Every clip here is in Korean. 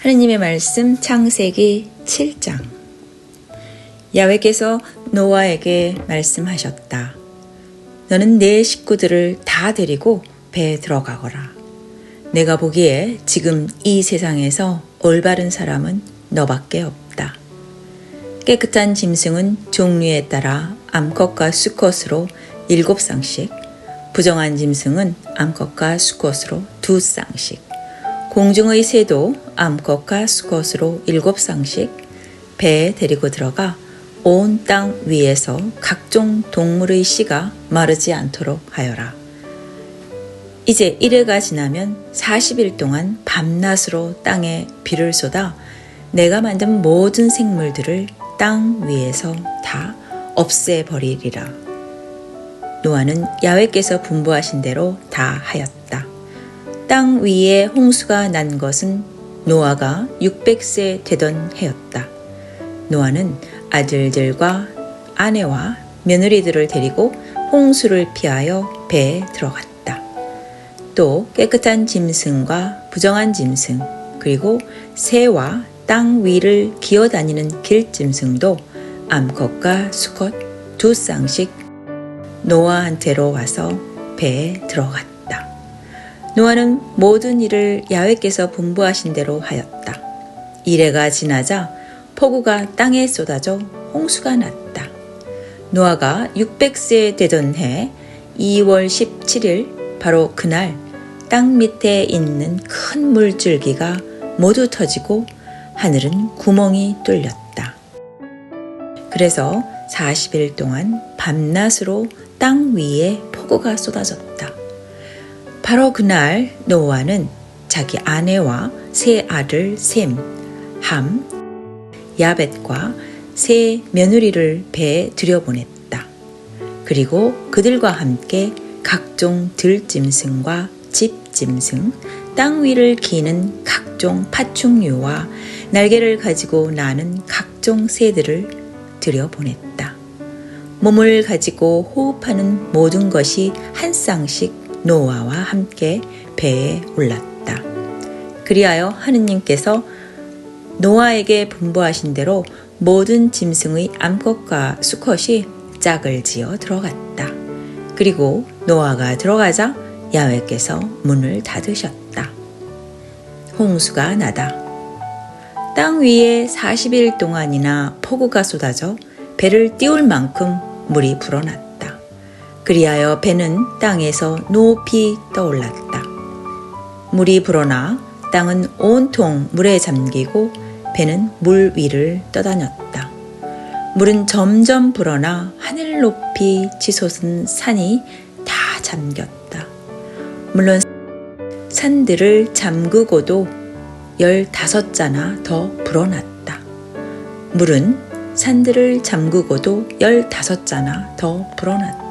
하느님의 말씀 창세기 7장. 야훼께서 노아에게 말씀하셨다. 너는 내 식구들을 다 데리고 배에 들어가거라. 내가 보기에 지금 이 세상에서 올바른 사람은 너밖에 없다. 깨끗한 짐승은 종류에 따라 암컷과 수컷으로 7쌍씩, 부정한 짐승은 암컷과 수컷으로 2쌍씩, 공중의 새도 암컷과 수컷으로 7쌍씩 배에 데리고 들어가 온 땅 위에서 각종 동물의 씨가 마르지 않도록 하여라. 이제 이래가 지나면 40일 동안 밤낮으로 땅에 비를 쏟아 내가 만든 모든 생물들을 땅 위에서 다 없애버리리라. 노아는 야훼께서 분부하신 대로 다 하였다. 땅 위에 홍수가 난 것은 노아가 600세 되던 해였다. 노아는 아들들과 아내와 며느리들을 데리고 홍수를 피하여 배에 들어갔다. 또 깨끗한 짐승과 부정한 짐승, 그리고 새와 땅 위를 기어다니는 길짐승도 암컷과 수컷 2쌍씩 노아한테로 와서 배에 들어갔다. 노아는 모든 일을 야훼께서 분부하신 대로 하였다. 이래가 지나자 폭우가 땅에 쏟아져 홍수가 났다. 노아가 600세 되던 해 2월 17일 바로 그날 땅 밑에 있는 큰 물줄기가 모두 터지고 하늘은 구멍이 뚫렸다. 그래서 40일 동안 밤낮으로 땅 위에 폭우가 쏟아졌다. 바로 그날 노아는 자기 아내와 세 아들 셈, 함, 야벳과 세 며느리를 배에 들여보냈다. 그리고 그들과 함께 각종 들짐승과 집짐승, 땅 위를 기는 각종 파충류와 날개를 가지고 나는 각종 새들을 들여보냈다. 몸을 가지고 호흡하는 모든 것이 한 쌍씩 노아와 함께 배에 올랐다. 그리하여 하느님께서 노아에게 분부하신 대로 모든 짐승의 암컷과 수컷이 짝을 지어 들어갔다. 그리고 노아가 들어가자 야훼께서 문을 닫으셨다. 홍수가 나다. 땅 위에 40일 동안이나 폭우가 쏟아져 배를 띄울 만큼 물이 불어났다. 그리하여 배는 땅에서 높이 떠올랐다. 물이 불어나 땅은 온통 물에 잠기고 배는 물 위를 떠다녔다. 물은 점점 불어나 하늘 높이 치솟은 산이 다 잠겼다. 물론 산들을 잠그고도 15자나 더 불어났다. 물은 산들을 잠그고도 15자나 더 불어났다.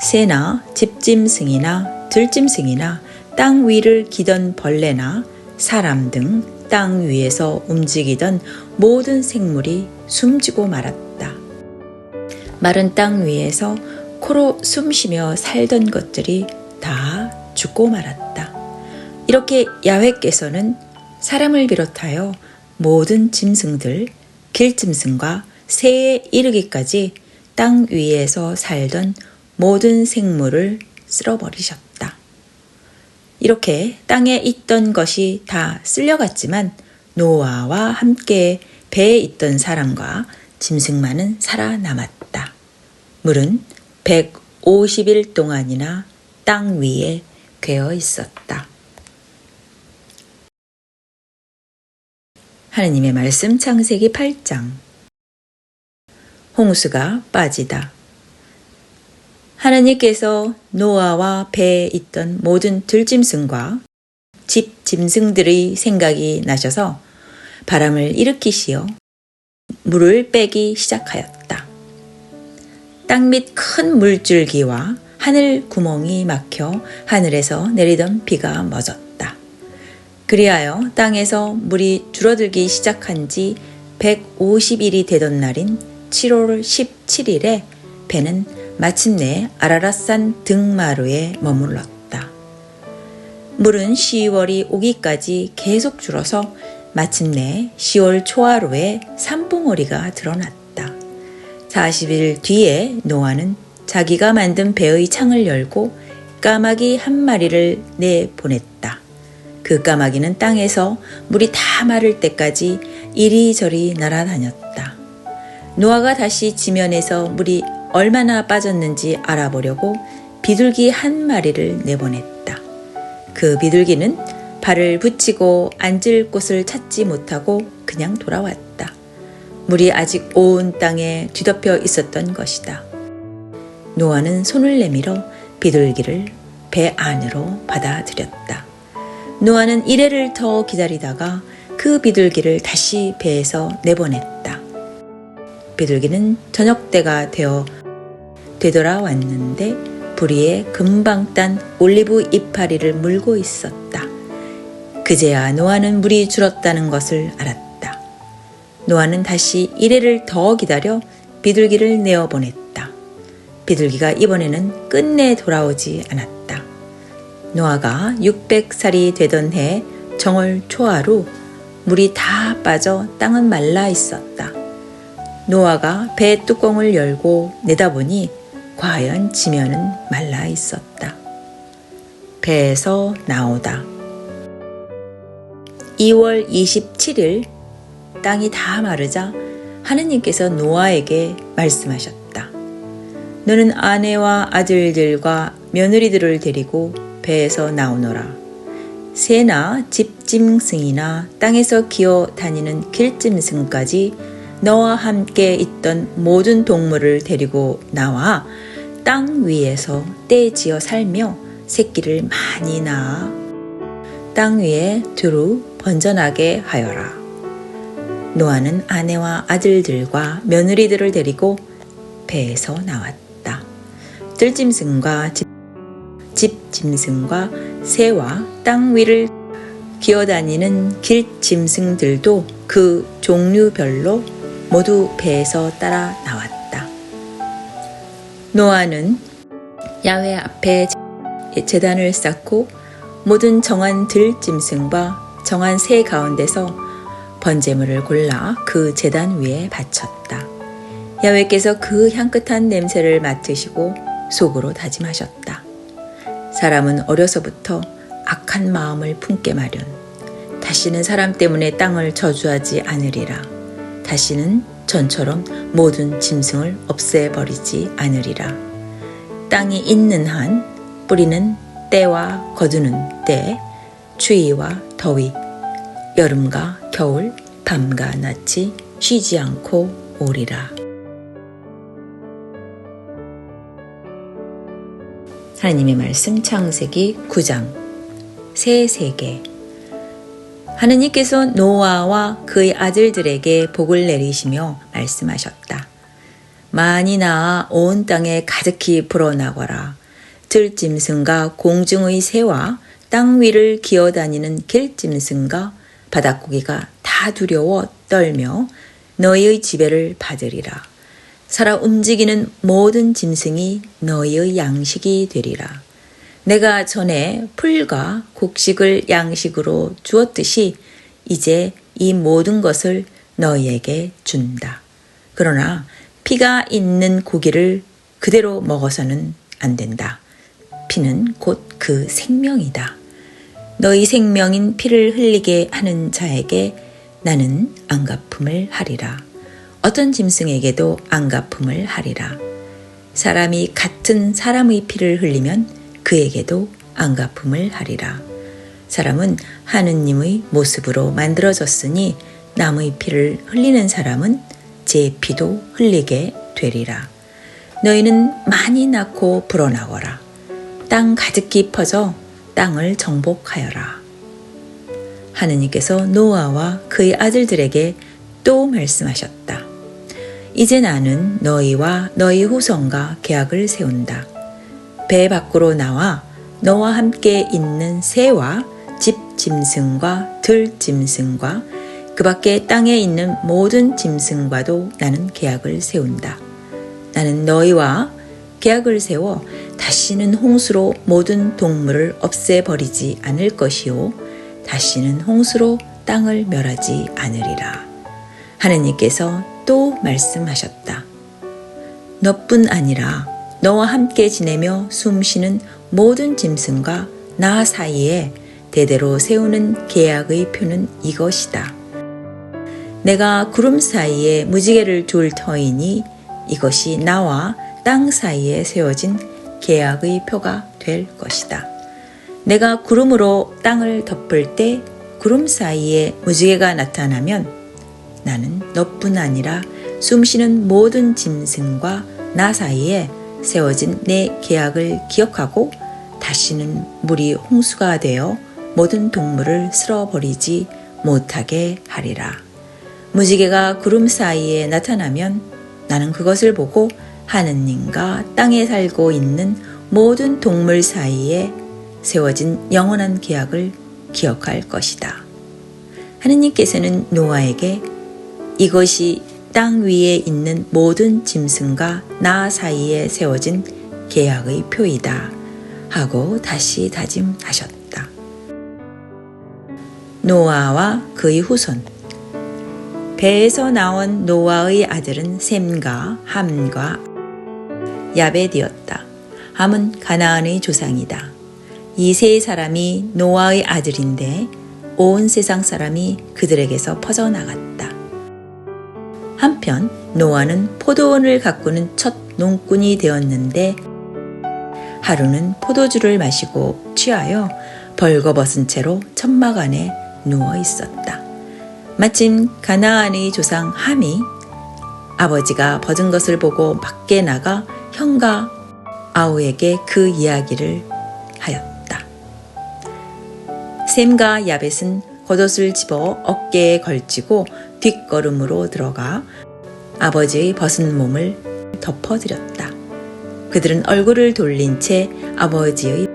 새나 집짐승이나 들짐승이나 땅 위를 기던 벌레나 사람 등 땅 위에서 움직이던 모든 생물이 숨지고 말았다. 마른 땅 위에서 코로 숨쉬며 살던 것들이 다 죽고 말았다. 이렇게 야훼께서는 사람을 비롯하여 모든 짐승들, 길짐승과 새에 이르기까지 땅 위에서 살던 모든 생물을 쓸어버리셨다. 이렇게 땅에 있던 것이 다 쓸려갔지만 노아와 함께 배에 있던 사람과 짐승만은 살아남았다. 물은 150일 동안이나 땅 위에 괴어 있었다. 하느님의 말씀 창세기 8장. 홍수가 빠지다. 하나님께서 노아와 배에 있던 모든 들짐승과 집짐승들의 생각이 나셔서 바람을 일으키시어 물을 빼기 시작하였다. 땅 밑 큰 물줄기와 하늘 구멍이 막혀 하늘에서 내리던 비가 멎었다. 그리하여 땅에서 물이 줄어들기 시작한 지 150일이 되던 날인 7월 17일에 배는 마침내 아라랏산 등마루에 머물렀다. 물은 10월이 오기까지 계속 줄어서 마침내 10월 초하루에 산봉우리가 드러났다. 40일 뒤에 노아는 자기가 만든 배의 창을 열고 까마귀 한 마리를 내보냈다. 그 까마귀는 땅에서 물이 다 마를 때까지 이리저리 날아다녔다. 노아가 다시 지면에서 물이 얼마나 빠졌는지 알아보려고 비둘기 한 마리를 내보냈다. 그 비둘기는 발을 붙이고 앉을 곳을 찾지 못하고 그냥 돌아왔다. 물이 아직 온 땅에 뒤덮여 있었던 것이다. 노아는 손을 내밀어 비둘기를 배 안으로 받아들였다. 노아는 이래를 더 기다리다가 그 비둘기를 다시 배에서 내보냈다. 비둘기는 저녁 때가 되돌아왔는데 부리에 금방 딴 올리브 이파리를 물고 있었다. 그제야 노아는 물이 줄었다는 것을 알았다. 노아는 다시 이래를 더 기다려 비둘기를 내어보냈다. 비둘기가 이번에는 끝내 돌아오지 않았다. 노아가 600살이 되던 해 정월 초하루 물이 다 빠져 땅은 말라 있었다. 노아가 배 뚜껑을 열고 내다보니 과연 지면은 말라 있었다. 배에서 나오다. 2월 27일 땅이 다 마르자 하느님께서 노아에게 말씀하셨다. 너는 아내와 아들들과 며느리들을 데리고 배에서 나오너라. 새나 집짐승이나 땅에서 기어 다니는 길짐승까지 너와 함께 있던 모든 동물을 데리고 나와 땅 위에서 떼지어 살며 새끼를 많이 낳아 땅 위에 두루 번져나게 하여라. 노아는 아내와 아들들과 며느리들을 데리고 배에서 나왔다. 들짐승과 집짐승과 새와 땅 위를 기어다니는 길짐승들도 그 종류별로 모두 배에서 따라 나왔다. 노아는 야훼 앞에 제단을 쌓고 모든 정한 들짐승과 정한 새 가운데서 번제물을 골라 그 제단 위에 바쳤다. 야훼께서 그 향긋한 냄새를 맡으시고 속으로 다짐하셨다. 사람은 어려서부터 악한 마음을 품게 마련. 다시는 사람 때문에 땅을 저주하지 않으리라. 다시는 전처럼 모든 짐승을 없애버리지 않으리라. 땅이 있는 한 뿌리는 때와 거두는 때, 추위와 더위, 여름과 겨울, 밤과 낮이 쉬지 않고 오리라. 하나님의 말씀 창세기 9장 새 세계. 하느님께서 노아와 그의 아들들에게 복을 내리시며 말씀하셨다. 많이 낳아 온 땅에 가득히 불어나거라. 들짐승과 공중의 새와 땅 위를 기어다니는 길짐승과 바닷고기가 다 두려워 떨며 너희의 지배를 받으리라. 살아 움직이는 모든 짐승이 너희의 양식이 되리라. 내가 전에 풀과 곡식을 양식으로 주었듯이 이제 이 모든 것을 너희에게 준다. 그러나 피가 있는 고기를 그대로 먹어서는 안 된다. 피는 곧 그 생명이다. 너희 생명인 피를 흘리게 하는 자에게 나는 안갚음을 하리라. 어떤 짐승에게도 안갚음을 하리라. 사람이 같은 사람의 피를 흘리면 그에게도 안갚음을 하리라. 사람은 하느님의 모습으로 만들어졌으니 남의 피를 흘리는 사람은 제 피도 흘리게 되리라. 너희는 많이 낳고 불어나거라. 땅 가득히 퍼져 땅을 정복하여라. 하느님께서 노아와 그의 아들들에게 또 말씀하셨다. 이제 나는 너희와 너희 후손과 계약을 세운다. 배 밖으로 나와 너와 함께 있는 새와 집짐승과 들짐승과 그 밖에 땅에 있는 모든 짐승과도 나는 계약을 세운다. 나는 너희와 계약을 세워 다시는 홍수로 모든 동물을 없애버리지 않을 것이요 다시는 홍수로 땅을 멸하지 않으리라. 하느님께서 또 말씀하셨다. 너뿐 아니라 너와 함께 지내며 숨쉬는 모든 짐승과 나 사이에 대대로 세우는 계약의 표는 이것이다. 내가 구름 사이에 무지개를 둘 터이니 이것이 나와 땅 사이에 세워진 계약의 표가 될 것이다. 내가 구름으로 땅을 덮을 때 구름 사이에 무지개가 나타나면 나는 너뿐 아니라 숨쉬는 모든 짐승과 나 사이에 세워진 내 계약을 기억하고 다시는 물이 홍수가 되어 모든 동물을 쓸어버리지 못하게 하리라. 무지개가 구름 사이에 나타나면 나는 그것을 보고 하느님과 땅에 살고 있는 모든 동물 사이에 세워진 영원한 계약을 기억할 것이다. 하느님께서는 노아에게 이것이 땅 위에 있는 모든 짐승과 나 사이에 세워진 계약의 표이다 하고 다시 다짐하셨다. 노아와 그의 후손. 배에서 나온 노아의 아들은 셈과 함과 야벳이었다. 함은 가나안의 조상이다. 이 세 사람이 노아의 아들인데 온 세상 사람이 그들에게서 퍼져나갔다. 한편 노아는 포도원을 가꾸는 첫 농꾼이 되었는데 하루는 포도주를 마시고 취하여 벌거벗은 채로 천막 안에 누워 있었다. 마침 가나안의 조상 함이 아버지가 벗은 것을 보고 밖에 나가 형과 아우에게 그 이야기를 하였다. 셈과 야벳은 겉옷을 집어 어깨에 걸치고 뒷걸음으로 들어가 아버지의 벗은 몸을 덮어드렸다. 그들은 얼굴을 돌린 채 아버지의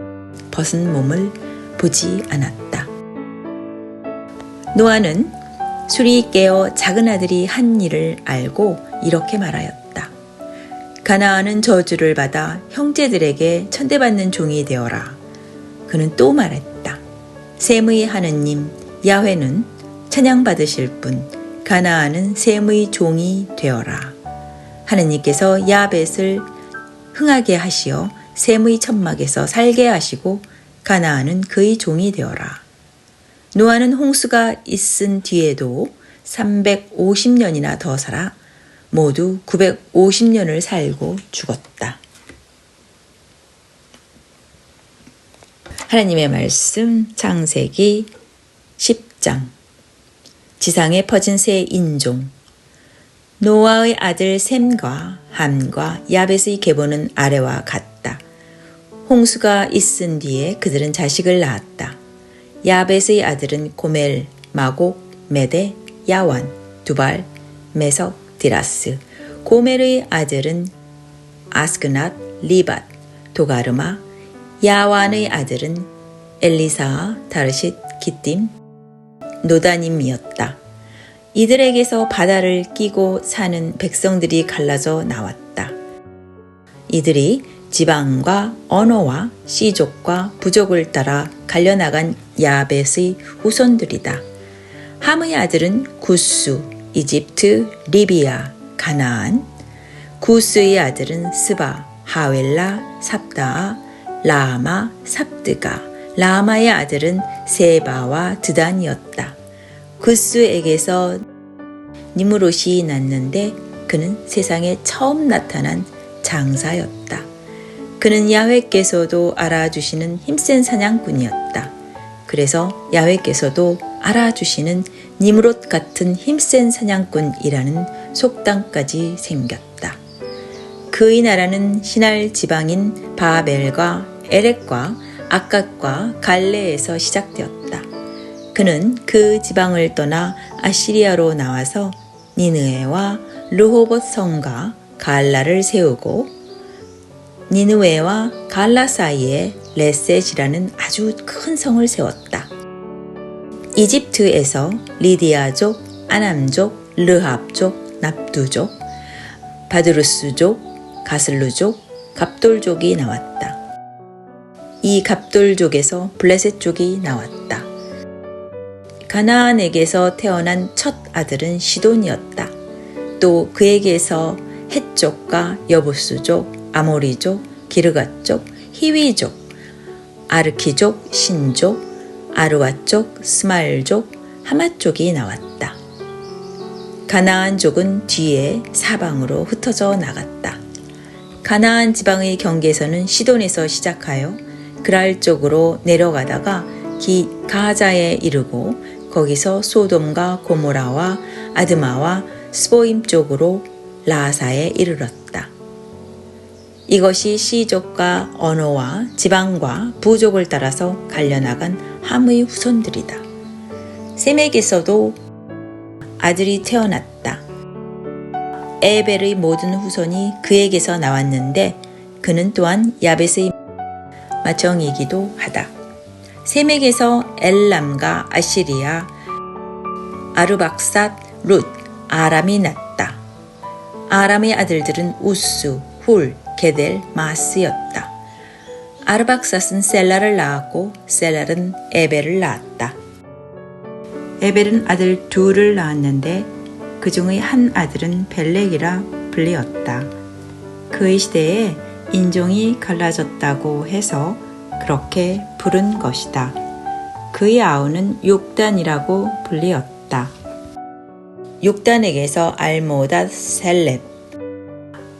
벗은 몸을 보지 않았다. 노아는 술이 깨어 작은 아들이 한 일을 알고 이렇게 말하였다. 가나안은 저주를 받아 형제들에게 천대받는 종이 되어라. 그는 또 말했다. 셈의 하느님 야훼는 찬양받으실 분, 가나안은 셈의 종이 되어라. 하느님께서 야벳을 흥하게 하시어 셈의 천막에서 살게 하시고 가나안은 그의 종이 되어라. 노아는 홍수가 있은 뒤에도 350년이나 더 살아 모두 950년을 살고 죽었다. 하나님의 말씀 창세기 10장. 지상에 퍼진 새 인종. 노아의 아들 셈과 함과 야벳의 계보는 아래와 같다. 홍수가 있은 뒤에 그들은 자식을 낳았다. 야벳의 아들은 고멜, 마곡, 메데, 야완, 두발, 메석, 디라스. 고멜의 아들은 아스그낫, 리밧, 도가르마. 야완의 아들은 엘리사, 다르싯, 기띔, 노다님이었다. 이들에게서 바다를 끼고 사는 백성들이 갈라져 나왔다. 이들이 지방과 언어와 씨족과 부족을 따라 갈려나간 야벳의 후손들이다. 함의 아들은 구스, 이집트, 리비아, 가나안. 구스의 아들은 스바, 하웰라, 삽다아, 라마, 삽드가. 라마의 아들은 세바와 드단이었다. 구스에게서 니므롯이 났는데 그는 세상에 처음 나타난 장사였다. 그는 야훼께서도 알아주시는 힘센 사냥꾼이었다. 그래서 야훼께서도 알아주시는 니므롯 같은 힘센 사냥꾼이라는 속담까지 생겼다. 그의 나라는 시날 지방인 바벨과 에렉과 아갓과 갈레에서 시작되었다. 그는 그 지방을 떠나 아시리아로 나와서 니느웨와 르호봇 성과 갈라를 세우고 니느웨와 갈라 사이에 레셋이라는 아주 큰 성을 세웠다. 이집트에서 리디아족, 아남족, 르합족, 납두족, 바드루스족, 가슬루족, 갑돌족이 나왔다. 이 갑돌족에서 블레셋족이 나왔다. 가나안에게서 태어난 첫 아들은 시돈이었다. 또 그에게서 헷족과 여부스족, 아모리족, 기르가족, 히위족, 아르키족, 신족, 아르와족, 스마일족, 하맛족이 나왔다. 가나안족은 뒤에 사방으로 흩어져 나갔다. 가나안 지방의 경계선은 시돈에서 시작하여 그랄 쪽으로 내려가다가 가자에 이르고 거기서 소돔과 고모라와 아드마와 스보임 쪽으로 라사에 이르렀다. 이것이 시족과 언어와 지방과 부족을 따라서 갈려나간 함의 후손들이다. 셈에게서도 아들이 태어났다. 에벨의 모든 후손이 그에게서 나왔는데 그는 또한 야벳의 맏형이기도 하다. 셈에게서 엘람과 아시리아, 아르박삿, 룻, 아람이 났다. 아람의 아들들은 우스, 훌, 게델, 마스였다. 아르박삿은 셀라를 낳았고 셀랄은 에벨을 낳았다. 에벨은 아들 둘을 낳았는데 그 중의 한 아들은 벨렉이라 불리었다. 그의 시대에 인종이 갈라졌다고 해서 그렇게 부른 것이다. 그의 아우는 욕단이라고 불리었다. 욕단에게서 알모닷, 셀렙,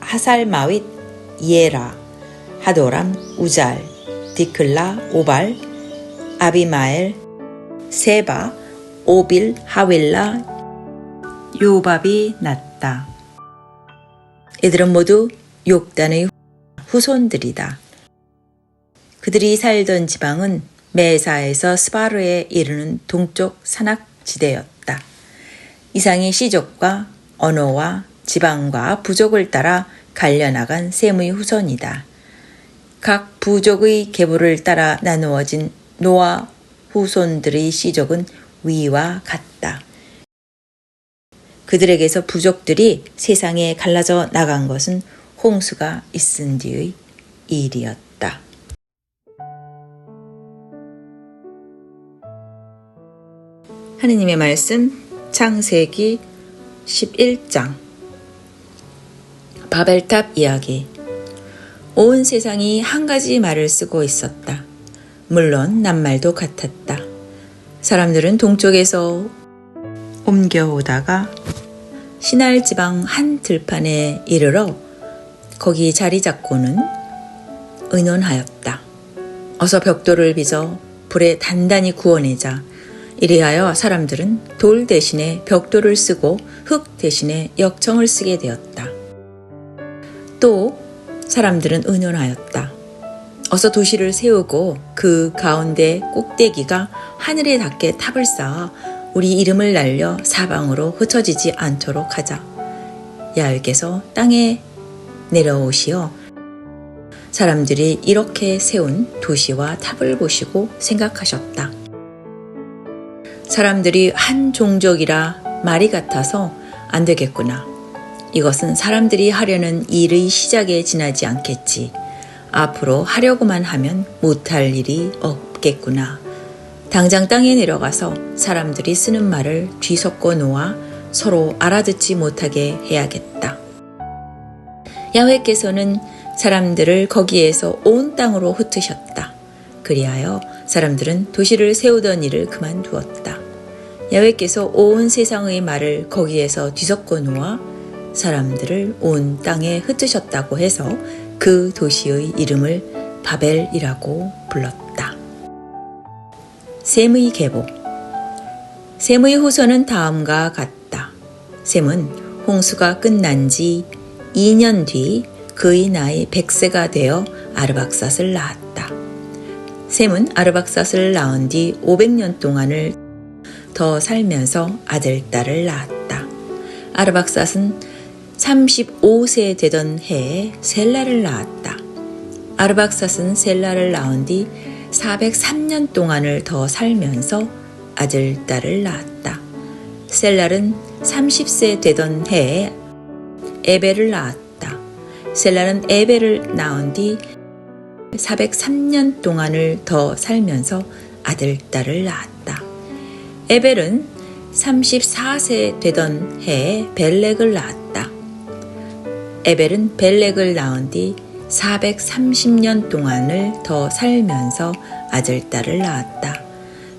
하살마윗, 예라, 하도람, 우잘, 디클라, 오발, 아비마엘, 세바, 오빌, 하윌라, 요밥이 났다. 이들은 모두 욕단의 후손들이다. 그들이 살던 지방은 메사에서 스바르에 이르는 동쪽 산악지대였다. 이상의 시족과 언어와 지방과 부족을 따라 갈려나간 셈의 후손이다. 각 부족의 계보를 따라 나누어진 노아 후손들의 시족은 위와 같다. 그들에게서 부족들이 세상에 갈라져 나간 것은 홍수가 있은 뒤의 일이었다. 하느님의 말씀 창세기 11장. 바벨탑 이야기. 온 세상이 한 가지 말을 쓰고 있었다. 물론 낱말도 같았다. 사람들은 동쪽에서 옮겨오다가 시날 지방 한 들판에 이르러 거기 자리 잡고는 의논하였다. 어서 벽돌을 빚어 불에 단단히 구워내자. 이리하여 사람들은 돌 대신에 벽돌을 쓰고 흙 대신에 역청을 쓰게 되었다. 또 사람들은 의논하였다. 어서 도시를 세우고 그 가운데 꼭대기가 하늘에 닿게 탑을 쌓아 우리 이름을 날려 사방으로 흩어지지 않도록 하자. 야훼께서 땅에 내려오시어 사람들이 이렇게 세운 도시와 탑을 보시고 생각하셨다. 사람들이 한 종족이라 말이 같아서 안 되겠구나. 이것은 사람들이 하려는 일의 시작에 지나지 않겠지. 앞으로 하려고만 하면 못할 일이 없겠구나. 당장 땅에 내려가서 사람들이 쓰는 말을 뒤섞어 놓아 서로 알아듣지 못하게 해야겠다. 야훼께서는 사람들을 거기에서 온 땅으로 흩으셨다. 그리하여 사람들은 도시를 세우던 일을 그만두었다. 야훼께서 온 세상의 말을 거기에서 뒤섞어 놓아 사람들을 온 땅에 흩으셨다고 해서 그 도시의 이름을 바벨이라고 불렀다. 셈의 계보. 셈의 후손은 다음과 같다. 셈은 홍수가 끝난 지 2년 뒤 그의 나이 100세가 되어 아르박삿을 낳았다. 셈은 아르박삿을 낳은 뒤 500년 동안을 더 살면서 아들, 딸을 낳았다. 아르박삿은 35세 되던 해에 셀라를 낳았다. 아르박삿은 셀라를 낳은 뒤 403년 동안을 더 살면서 아들, 딸을 낳았다. 셀랄은 30세 되던 해에 에벨을 낳았다. 셀랄은 에벨을 낳은 뒤 403년 동안을 더 살면서 아들, 딸을 낳았다. 에벨은 34세 되던 해에 벨렉을 낳았다. 에벨은 벨렉을 낳은 뒤 430년 동안을 더 살면서 아들, 딸을 낳았다.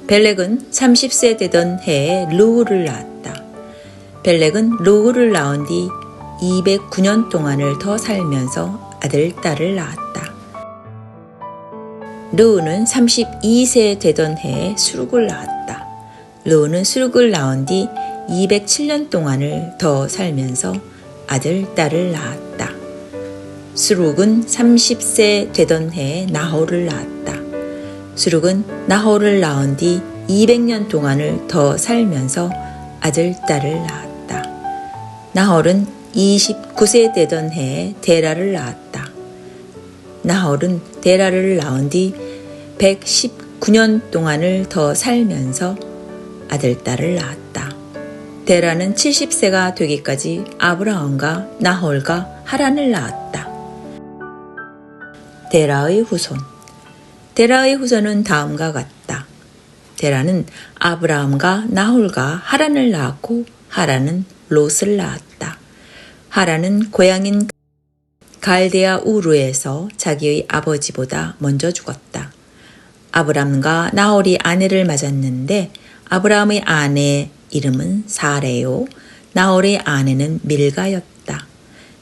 벨렉은 30세 되던 해에 르우를 낳았다. 벨렉은 르우를 낳은 뒤 209년 동안을 더 살면서 아들, 딸을 낳았다. 르우는 32세 되던 해에 수룩을 낳았다. 르우는 수룩을 낳은 뒤 207년 동안을 더 살면서 아들, 딸을 낳았다. 수룩은 30세 되던 해에 나홀을 낳았다. 수룩은 나홀을 낳은 뒤 200년 동안을 더 살면서 아들, 딸을 낳았다. 나홀은 29세 되던 해에 데라를 낳았다. 나홀은 데라를 낳은 뒤 119년 동안을 더 살면서 아들, 딸을 낳았다. 데라는 70세가 되기까지 아브라함과 나홀과 하란을 낳았다. 데라의 후손. 데라의 후손은 다음과 같다. 데라는 아브라함과 나홀과 하란을 낳았고 하란은 롯을 낳았다. 하란은 고향인 갈대아 우르에서 자기의 아버지보다 먼저 죽었다. 아브람과 나홀이 아내를 맞았는데 아브라함의 아내의 이름은 사레요, 나홀의 아내는 밀가였다.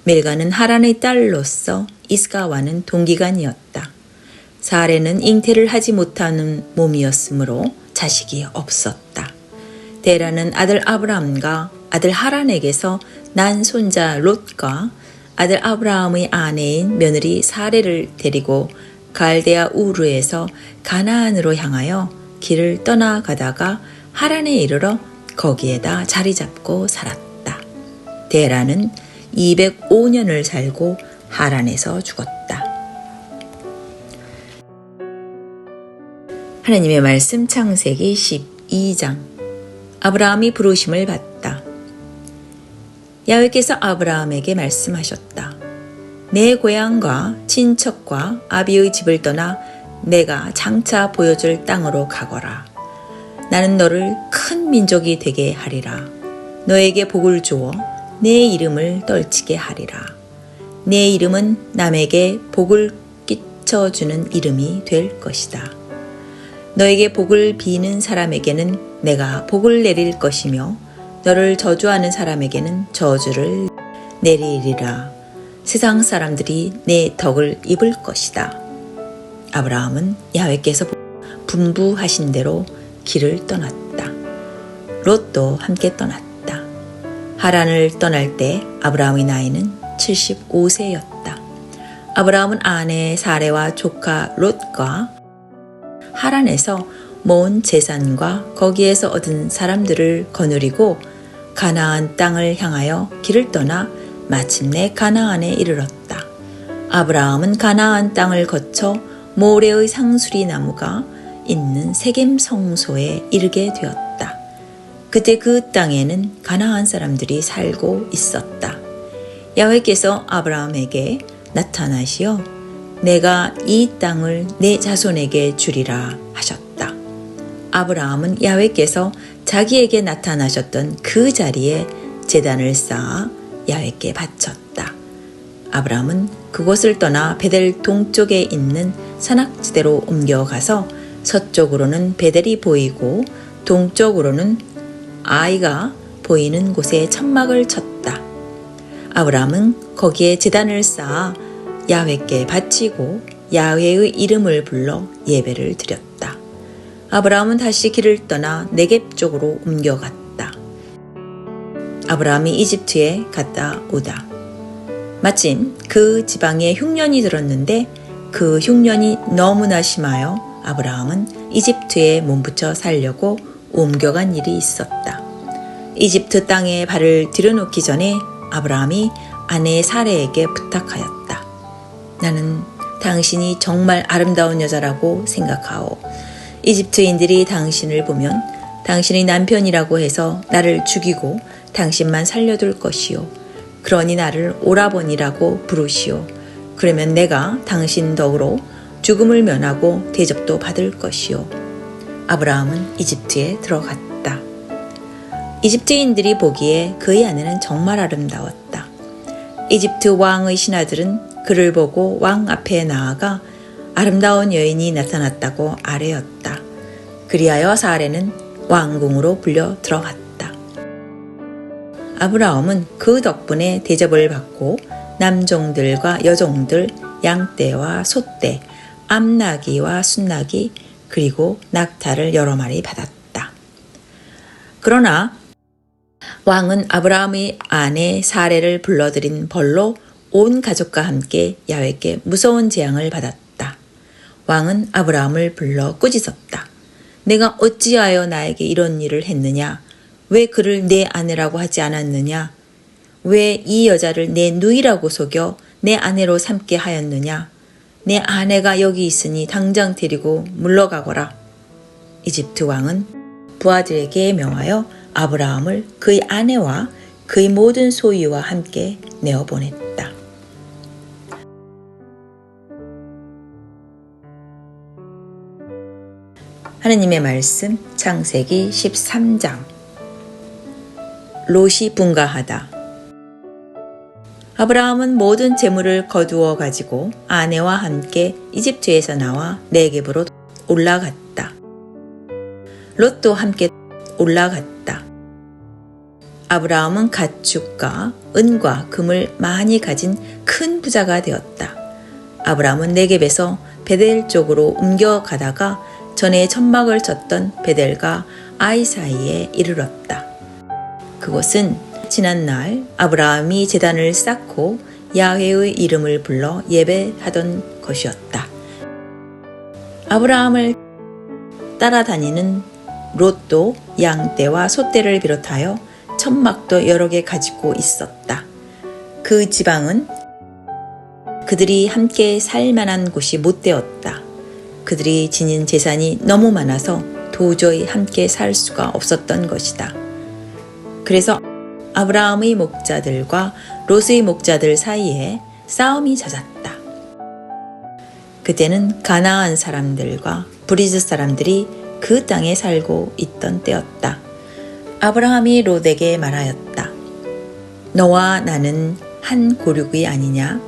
밀가는 하란의 딸로서 이스가와는 동기간이었다. 사레는 잉태를 하지 못하는 몸이었으므로 자식이 없었다. 데라는 아들 아브람과 아들 하란에게서 난 손자 롯과 아들 아브라함의 아내인 며느리 사레를 데리고 갈대아 우르에서 가나안으로 향하여 길을 떠나가다가 하란에 이르러 거기에다 자리 잡고 살았다. 데라는 205년을 살고 하란에서 죽었다. 하나님의 말씀 창세기 12장. 아브라함이 부르심을 받다. 야훼께서 아브라함에게 말씀하셨다. 내 고향과 친척과 아비의 집을 떠나 내가 장차 보여줄 땅으로 가거라. 나는 너를 큰 민족이 되게 하리라. 너에게 복을 주어 내 이름을 떨치게 하리라. 내 이름은 남에게 복을 끼쳐주는 이름이 될 것이다. 너에게 복을 비는 사람에게는 내가 복을 내릴 것이며 너를 저주하는 사람에게는 저주를 내리리라. 세상 사람들이 내 덕을 입을 것이다. 아브라함은 야훼께서 분부하신 대로 길을 떠났다. 롯도 함께 떠났다. 하란을 떠날 때 아브라함의 나이는 75세였다. 아브라함은 아내 사레와 조카 롯과 하란에서 모은 재산과 거기에서 얻은 사람들을 거느리고 가나안 땅을 향하여 길을 떠나 마침내 가나안에 이르렀다. 아브라함은 가나안 땅을 거쳐 모레의 상수리 나무가 있는 세겜 성소에 이르게 되었다. 그때 그 땅에는 가나안 사람들이 살고 있었다. 야훼께서 아브라함에게 나타나시어 내가 이 땅을 내 자손에게 주리라 하셨다. 아브라함은 야훼께서 자기에게 나타나셨던 그 자리에 제단을 쌓아 야훼께 바쳤다. 아브라함은 그곳을 떠나 베델 동쪽에 있는 산악지대로 옮겨가서 서쪽으로는 베델이 보이고 동쪽으로는 아이가 보이는 곳에 천막을 쳤다. 아브라함은 거기에 제단을 쌓아 야훼께 바치고 야훼의 이름을 불러 예배를 드렸다. 아브라함은 다시 길을 떠나 네겝 쪽으로 옮겨갔다. 아브라함이 이집트에 갔다 오다. 마침 그 지방에 흉년이 들었는데 그 흉년이 너무나 심하여 아브라함은 이집트에 몸붙여 살려고 옮겨간 일이 있었다. 이집트 땅에 발을 들여놓기 전에 아브라함이 아내 사레에게 부탁하였다. 나는 당신이 정말 아름다운 여자라고 생각하오. 이집트인들이 당신을 보면 당신의 남편이라고 해서 나를 죽이고 당신만 살려둘 것이요. 그러니 나를 오라버니라고 부르시오. 그러면 내가 당신 덕으로 죽음을 면하고 대접도 받을 것이요. 아브라함은 이집트에 들어갔다. 이집트인들이 보기에 그의 아내는 정말 아름다웠다. 이집트 왕의 신하들은 그를 보고 왕 앞에 나아가 아름다운 여인이 나타났다고 아뢰었다. 그리하여 사레는 왕궁으로 불려 들어갔다. 아브라함은 그 덕분에 대접을 받고 남종들과 여종들, 양떼와 소떼, 암나귀와 순나귀, 그리고 낙타를 여러 마리 받았다. 그러나 왕은 아브라함의 아내 사레를 불러들인 벌로 온 가족과 함께 야훼께 무서운 재앙을 받았다. 왕은 아브라함을 불러 꾸짖었다. 내가 어찌하여 나에게 이런 일을 했느냐? 왜 그를 내 아내라고 하지 않았느냐? 왜 이 여자를 내 누이라고 속여 내 아내로 삼게 하였느냐? 내 아내가 여기 있으니 당장 데리고 물러가거라. 이집트 왕은 부하들에게 명하여 아브라함을 그의 아내와 그의 모든 소유와 함께 내어보냈다. 하느님의 말씀 창세기 13장. 롯이 분가하다. 아브라함은 모든 재물을 거두어 가지고 아내와 함께 이집트에서 나와 네겝으로 올라갔다. 롯도 함께 올라갔다. 아브라함은 가축과 은과 금을 많이 가진 큰 부자가 되었다. 아브라함은 네겝에서 베델 쪽으로 옮겨가다가 전에 천막을 쳤던 베델과 아이 사이에 이르렀다. 그곳은 지난날 아브라함이 제단을 쌓고 야훼의 이름을 불러 예배하던 것이었다. 아브라함을 따라다니는 롯도 양떼와 소떼를 비롯하여 천막도 여러 개 가지고 있었다. 그 지방은 그들이 함께 살 만한 곳이 못 되었다. 그들이 지닌 재산이 너무 많아서 도저히 함께 살 수가 없었던 것이다. 그래서 아브라함의 목자들과 롯의 목자들 사이에 싸움이 잦았다. 그때는 가나안 사람들과 브리즈 사람들이 그 땅에 살고 있던 때였다. 아브라함이 롯에게 말하였다. 너와 나는 한 고륙이 아니냐?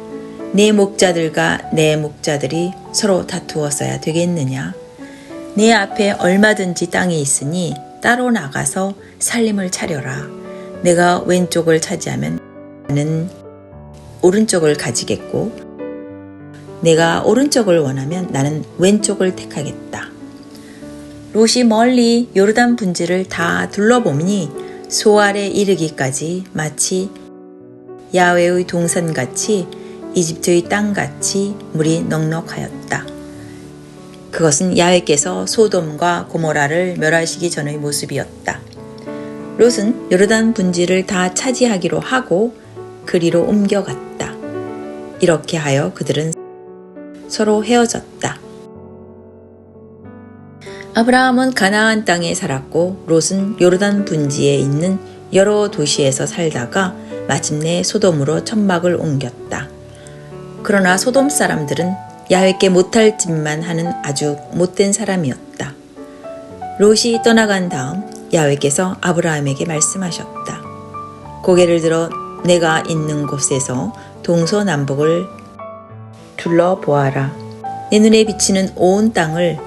내 목자들과 내 목자들이 서로 다투었어야 되겠느냐? 내 앞에 얼마든지 땅이 있으니 따로 나가서 살림을 차려라. 내가 왼쪽을 차지하면 나는 오른쪽을 가지겠고 내가 오른쪽을 원하면 나는 왼쪽을 택하겠다. 롯이 멀리 요르단 분지를 다 둘러보니 소알에 이르기까지 마치 야훼의 동산같이 이집트의 땅같이 물이 넉넉하였다. 그것은 야훼께서 소돔과 고모라를 멸하시기 전의 모습이었다. 롯은 요르단 분지를 다 차지하기로 하고 그리로 옮겨갔다. 이렇게 하여 그들은 서로 헤어졌다. 아브라함은 가나안 땅에 살았고 롯은 요르단 분지에 있는 여러 도시에서 살다가 마침내 소돔으로 천막을 옮겼다. 그러나 소돔 사람들은 야훼께 못할 짓만 하는 아주 못된 사람이었다. 롯이 떠나간 다음 야훼께서 아브라함에게 말씀하셨다. 고개를 들어 내가 있는 곳에서 동서남북을 둘러보아라. 내 눈에 비치는 온 땅을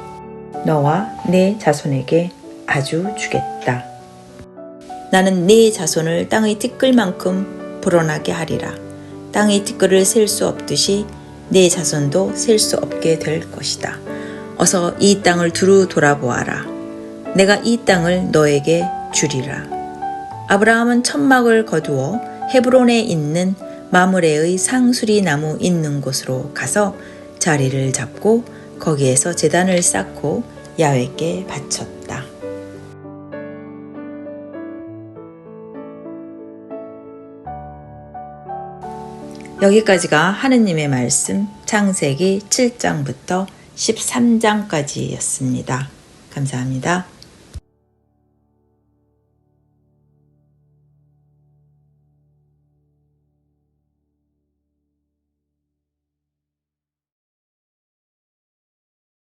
너와 내 자손에게 아주 주겠다. 나는 네 자손을 땅의 티끌만큼 불어나게 하리라. 땅의 티끌을 셀 수 없듯이 네 자손도 셀 수 없게 될 것이다. 어서 이 땅을 두루 돌아보아라. 내가 이 땅을 너에게 주리라. 아브라함은 천막을 거두어 헤브론에 있는 마므레의 상수리 나무 있는 곳으로 가서 자리를 잡고 거기에서 제단을 쌓고 야훼께 바쳤다. 여기까지가 하느님의 말씀 창세기 7장부터 13장까지였습니다. 감사합니다.